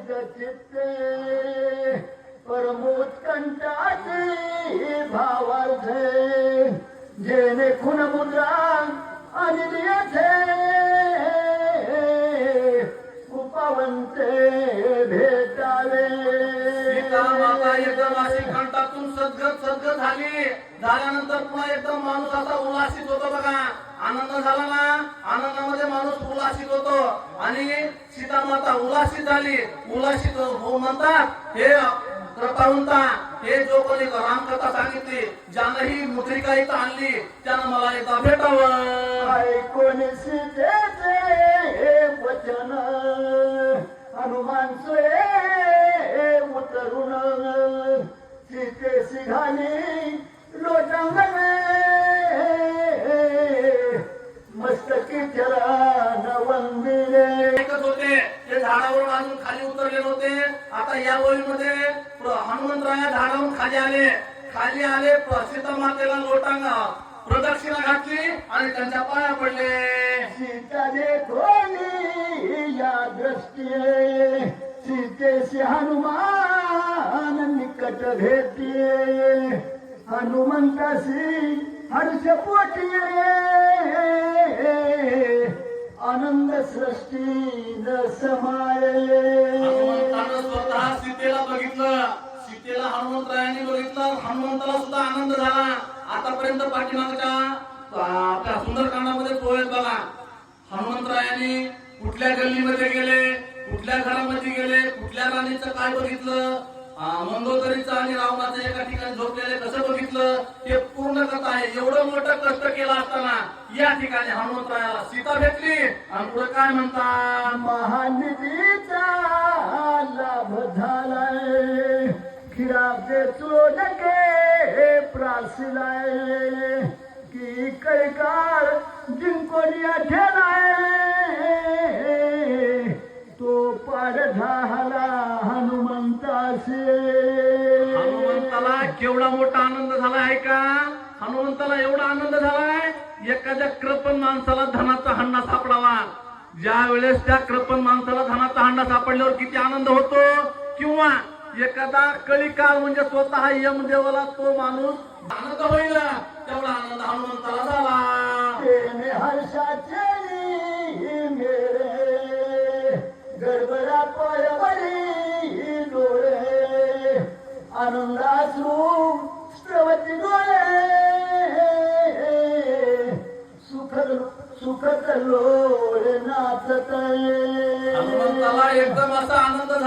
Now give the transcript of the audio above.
चित्ते परमोत्कंठाचे भावार्थे जेणे खुन मुद्रा आणि लियाचे उपवंते भेटावे सीता माता एकदम अशी कंठातून सद्गत झाली. झाल्यानंतर पुन्हा एकदम माणूस असा उल्हासित होतो बघा. आनंद झाला ना, आनंदामध्ये माणूस उल्हासित होतो आणि सीता माता उल्हासित झाली. उल्हासित होऊन म्हणतात, हे कृपावंता, हे जो कोणी रामकथा सांगितली, ज्यानं ही मुद्रिका इथं आणली, त्यानं मला एकदा भेटावं. ऐकून सीतेचे वचन हनुमानचे उतरून सीतेशी घाली लोटांगणे मस्तकी त्याला वंदिले. एकच होते ते झाडावरून अजून खाली उतरले होते. आता या ओळीमध्ये हनुमंतराया झाडावरून खाली आले सीता मातेला लोटांगा प्रदक्षिणा घातली आणि त्यांच्या पाया पडले. सीताने खोली या दृष्टीये सीतेशी हनुमान निकट भेटिये हनुमंताशी हर्ष पोटिये आनंद सृष्टी न समाये. हनुमंतानं स्वतः सीतेला बघितलं, सीतेला हनुमंतरायांनी बघितलं. हनुमंताला सुद्धा आनंद झाला. आतापर्यंत पाठीमागच्या आपल्या सुंदरकांडामध्ये पोहेत बघा, हनुमंतरायांनी कुठल्या गल्लीमध्ये गेले, कुठल्या घरामध्ये गेले, कुठल्या राणीचं काय बघितलं, मंदोदरीचं आणि रावणाचं एका ठिकाणी झोपलेले कसं बघितलं, हे पूर्ण कथा आहे. एवढं मोठं कष्ट केलं असताना या ठिकाणी हनुमंतरायाला सीता भेटली आणि पुढे काय म्हणतात, महानिधीचा लाभ झालाय खिराबे चोलके प्रासिलाय की कैकाळ जिंकोनिया ठेलाय तो पाडझाला हनुमंताशी. हनुमंताला केवढा मोठा आनंद झाला आहे का? हनुमंताला एवढा आनंद झालाय, एखाद्या कृपण माणसाला धनाचा हंडा सापडावा. ज्या वेळेस त्या कृपण माणसाला धनाचा हंडा सापडल्यावर किती आनंद होतो, किंवा एखादा कलिकाल म्हणजे स्वतः यमदेवाला तो माणूस आनंद होईल, तेवढा आनंद हनुमंताला झाला. हर्षाचे मेरे गडबडा पायवरी डोळे आनंदाश्रू स्त्रवती डोळे सुखद लोळ नाचत. हनुमंताला एकदम असा आनंद झाला.